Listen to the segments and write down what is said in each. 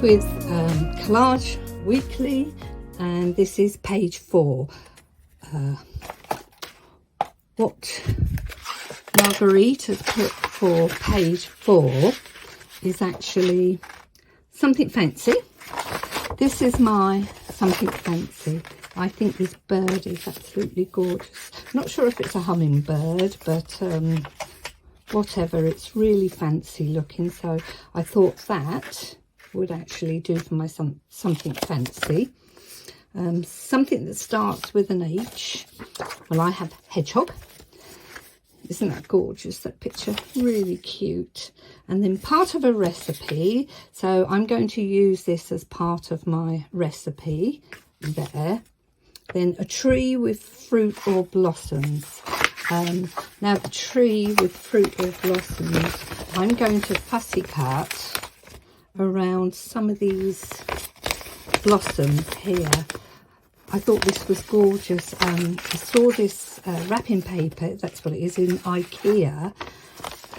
with Collage Weekly, and this is page 4. What Marguerite has put for page 4 is actually something fancy. This is my something fancy. I think this bird is absolutely gorgeous. Not sure if it's a hummingbird, but whatever, it's really fancy looking, so I thought that would actually do for my something fancy. Something that starts with an H. Well, I have hedgehog. Isn't that gorgeous, that picture? Really cute. And then part of a recipe, so I'm going to use this as part of my recipe there. Then a tree with fruit or blossoms. Now the tree with fruit or blossoms, I'm going to fussy cut around some of these blossoms here. I thought this was gorgeous. I saw this wrapping paper, that's what it is, in IKEA,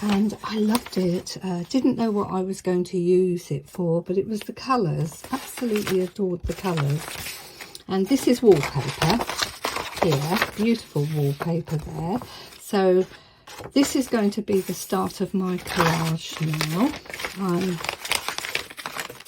and I loved it. Didn't know what I was going to use it for, but it was the colours. Absolutely adored the colours. And this is wallpaper here, beautiful wallpaper there. So this is going to be the start of my collage now. I'm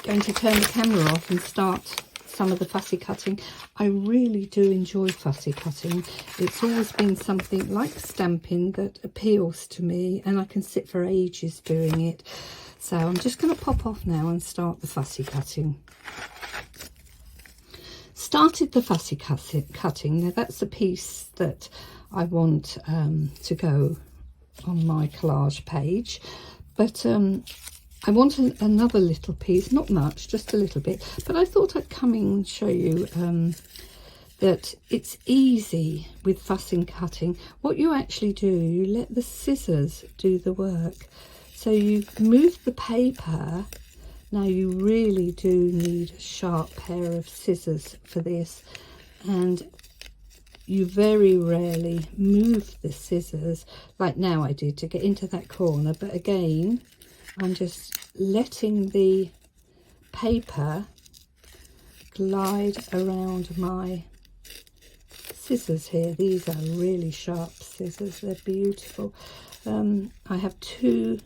going to turn the camera off and start some of the fussy cutting. I really do enjoy fussy cutting. It's always been something like stamping that appeals to me, and I can sit for ages doing it. So I'm just going to pop off now and start the fussy cutting. Started the fussy cutting. Now that's the piece that I want to go on my collage page, but I want another little piece, not much, just a little bit, but I thought I'd come in and show you that it's easy with fussy cutting. What you actually do, you let the scissors do the work. So you move the paper. Now you really do need a sharp pair of scissors for this, and you very rarely move the scissors like now I did to get into that corner, but again I'm just letting the paper glide around my scissors here. These are really sharp scissors, they're beautiful. I have 2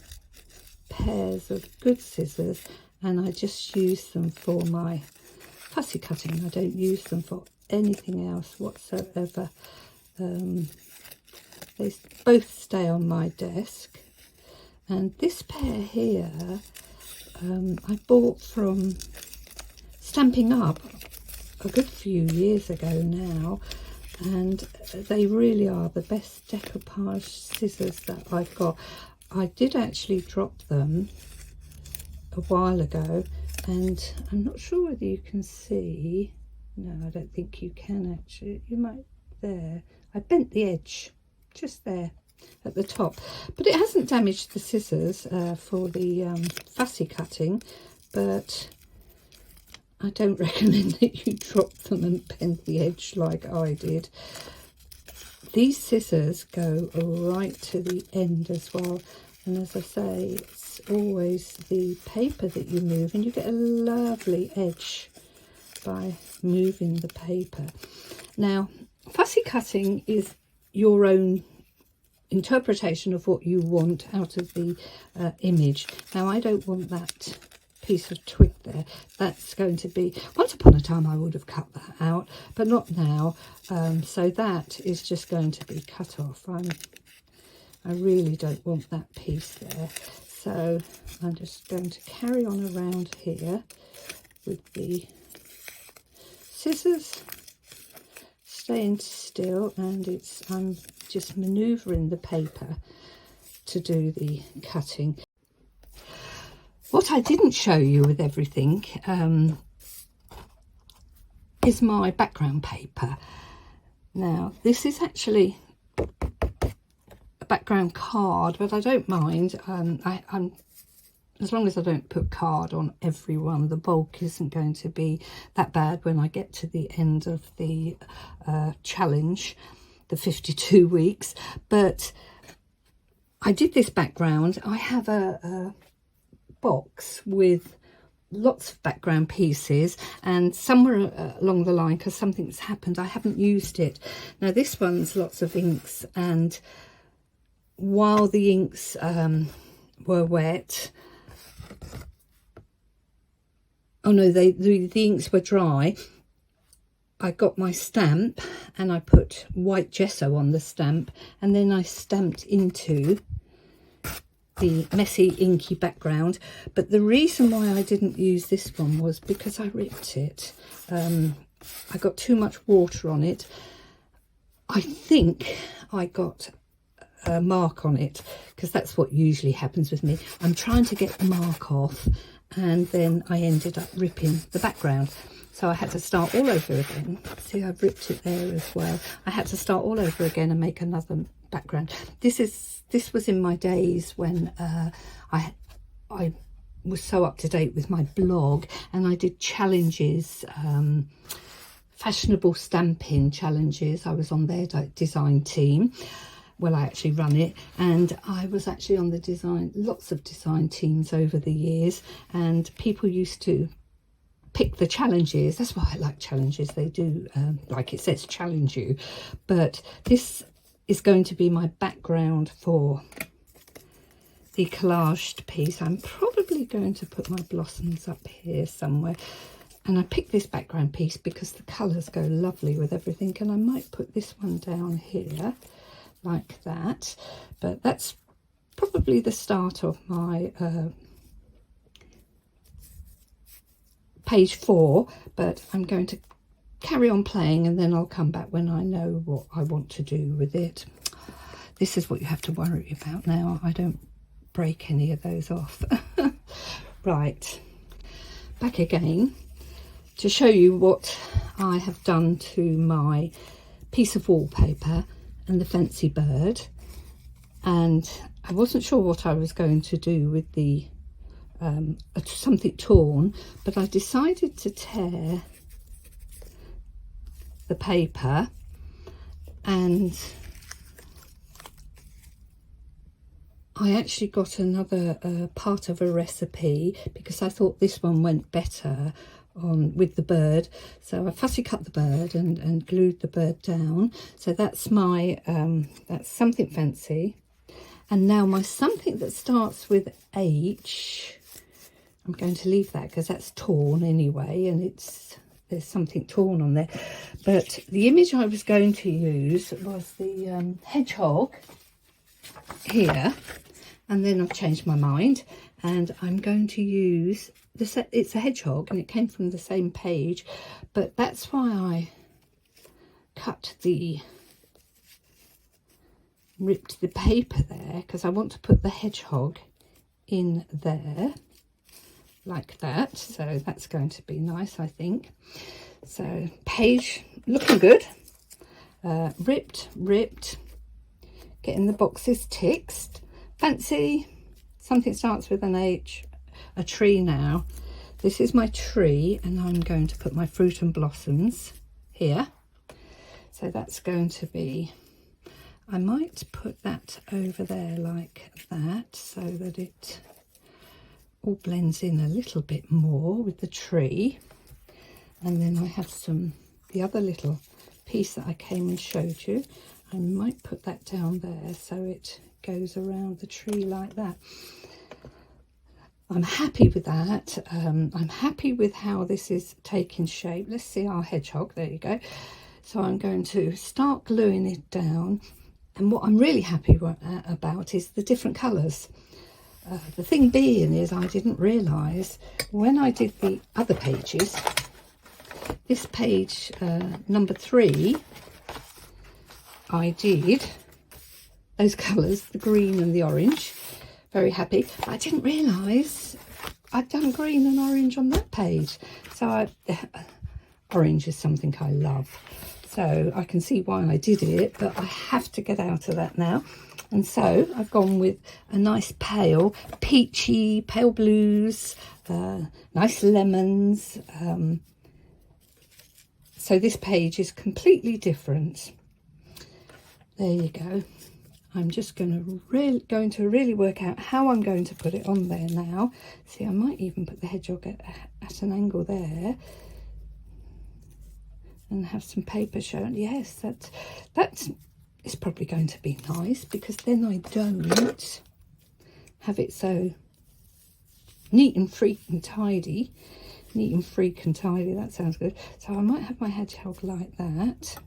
pairs of good scissors, and I just use them for my fussy cutting. I don't use them for anything else whatsoever. They both stay on my desk. And this pair here, I bought from Stamping Up a good few years ago now, and they really are the best decoupage scissors that I've got. I did actually drop them a while ago, and I'm not sure whether you can see. No, I don't think you can actually. You might there. I bent the edge just there at the top, but it hasn't damaged the scissors for the fussy cutting, but I don't recommend that you drop them and bend the edge like I did. These scissors go right to the end as well, and as I say, it's always the paper that you move, and you get a lovely edge by moving the paper. Now fussy cutting is your own interpretation of what you want out of the image. Now I don't want that piece of twig there. That's going to be, once upon a time I would have cut that out, but not now. So that is just going to be cut off. I really don't want that piece there, so I'm just going to carry on around here with the scissors, staying still, and I'm just manoeuvring the paper to do the cutting. What I didn't show you with everything is my background paper. Now this is actually a background card, but I don't mind. I'm as long as I don't put card on every one, the bulk isn't going to be that bad when I get to the end of the challenge, the 52 weeks. But I did this background. I have a box with lots of background pieces, and somewhere along the line, because something's happened, I haven't used it. Now this one's lots of inks, and while the inks were wet, oh no, the inks were dry, I got my stamp and I put white gesso on the stamp, and then I stamped into the messy inky background. But the reason why I didn't use this one was because I ripped it. I got too much water on it. I think I got a mark on it, because that's what usually happens with me. I'm trying to get the mark off, and then I ended up ripping the background. So I had to start all over again. See, I've ripped it there as well. I had to start all over again and make another background. This was in my days when I was so up to date with my blog, and I did challenges, fashionable stamping challenges. I was on their design team. Well, I actually run it, and I was actually on the lots of design teams over the years, and people used to pick the challenges. That's why I like challenges. They do, like it says, challenge you. But this is going to be my background for the collaged piece. I'm probably going to put my blossoms up here somewhere. And I picked this background piece because the colours go lovely with everything. And I might put this one down here like that. But that's probably the start of my page 4. But I'm going to carry on playing, and then I'll come back when I know what I want to do with it. This is what you have to worry about now. I don't break any of those off. Right, back again to show you what I have done to my piece of wallpaper and the fancy bird. And I wasn't sure what I was going to do with the something torn, but I decided to tear the paper, and I actually got another part of a recipe, because I thought this one went better on with the bird. So I fussy cut the bird and glued the bird down. So that's my that's something fancy. And now my something that starts with H, I'm going to leave that because that's torn anyway, and there's something torn on there. But the image I was going to use was the hedgehog here, and then I've changed my mind, and I'm going to use this. It's a hedgehog, and it came from the same page, but that's why I ripped the paper there, because I want to put the hedgehog in there like that. So that's going to be nice, I think. So page looking good. Ripped, getting the boxes ticked. Fancy, something starts with an H, a tree now. This is my tree, and I'm going to put my fruit and blossoms here. So that's going to be, I might put that over there like that, so that it all blends in a little bit more with the tree. And then I have the other little piece that I came and showed you. I might put that down there so it goes around the tree like that. I'm happy with that. I'm happy with how this is taking shape. Let's see our hedgehog. There you go. So I'm going to start gluing it down. And what I'm really happy about is the different colours. The thing being is, I didn't realise when I did the other pages, this page number 3, I did those colours, the green and the orange. Very happy. But I didn't realise I'd done green and orange on that page. So orange is something I love. So I can see why I did it, but I have to get out of that now. And so I've gone with a nice pale, peachy, pale blues, nice lemons. So this page is completely different. There you go. I'm just going to really work out how I'm going to put it on there now. See, I might even put the hedgehog at an angle there and have some paper shown. Yes, that is probably going to be nice, because then I don't have it so neat and freak and tidy. Neat and freak and tidy, that sounds good. So I might have my hedgehog like that,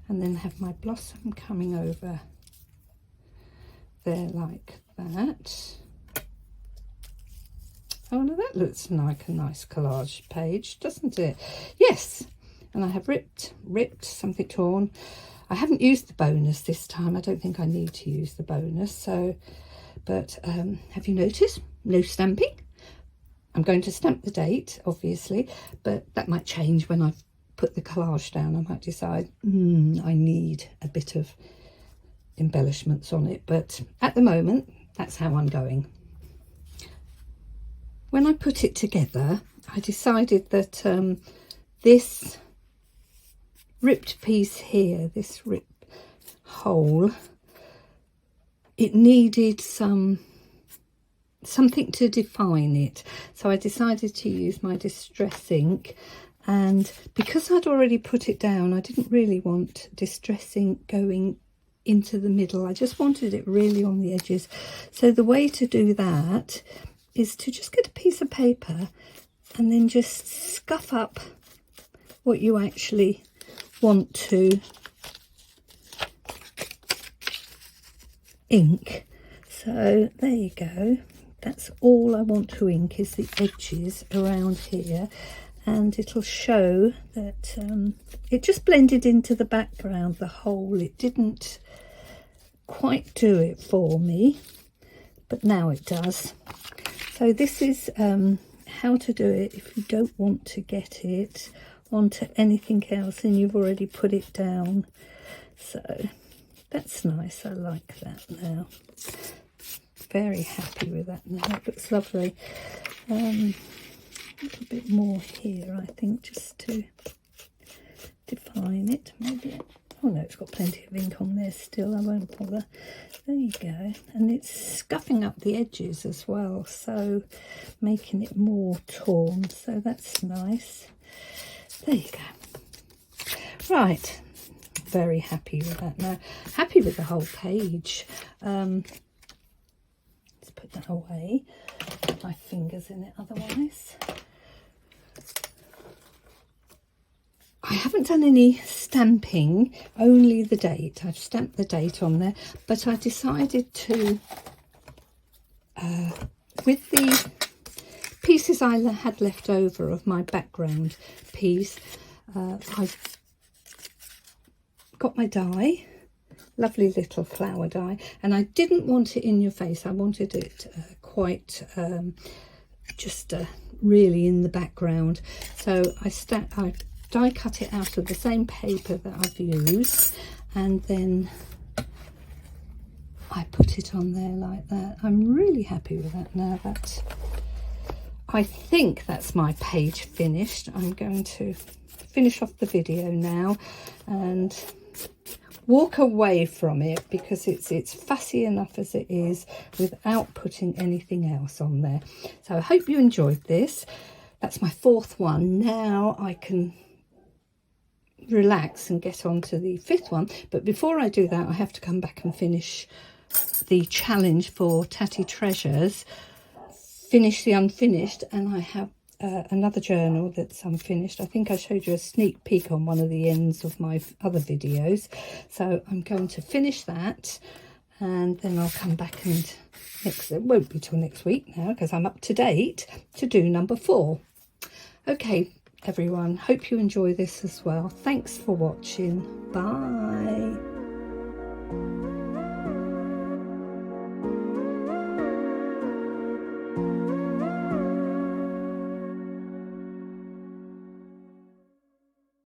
and then have my blossom coming over there like that. Oh no, that looks like a nice collage page, doesn't it? Yes. And I have ripped something torn. I haven't used the bonus this time. I don't think I need to use the bonus. So, but have you noticed? No stamping. I'm going to stamp the date, obviously, but that might change when I've put the collage down. I might decide I need a bit of embellishments on it, but at the moment that's how I'm going. When I put it together, I decided that this ripped piece here, this ripped hole, it needed something to define it, so I decided to use my distress ink. And because I'd already put it down, I didn't really want distress ink going into the middle. I just wanted it really on the edges. So the way to do that is to just get a piece of paper and then just scuff up what you actually want to ink. So there you go. That's all I want to ink, is the edges around here. And it'll show that it just blended into the background, the hole. It didn't quite do it for me, but now it does. So this is how to do it if you don't want to get it onto anything else and you've already put it down. So that's nice. I like that now. Very happy with that now. It looks lovely. A little bit more here, I think, just to define it. Maybe. Oh no, it's got plenty of ink on there still. I won't bother. There you go. And it's scuffing up the edges as well, so making it more torn. So that's nice. There you go. Right. Very happy with that now. Happy with the whole page. Let's put that away. Put my fingers in it otherwise. I haven't done any stamping, only the date. I've stamped the date on there, but I decided to, with the pieces I had left over of my background piece, I've got my die, lovely little flower die, and I didn't want it in your face. I wanted it quite just really in the background. So I die cut it out of the same paper that I've used, and then I put it on there like that. I'm really happy with that now. I think that's my page finished. I'm going to finish off the video now and walk away from it, because it's fussy enough as it is without putting anything else on there. So I hope you enjoyed this. That's my fourth one. Now I can relax and get on to the fifth one, but before I do that I have to come back and finish the challenge for Tatty Treasures, finish the unfinished, and I have another journal that's unfinished. I think I showed you a sneak peek on one of the ends of my other videos, so I'm going to finish that and then I'll come back and it won't be till next week now, because I'm up to date to do number 4. Okay everyone, hope you enjoy this as well. Thanks for watching. Bye.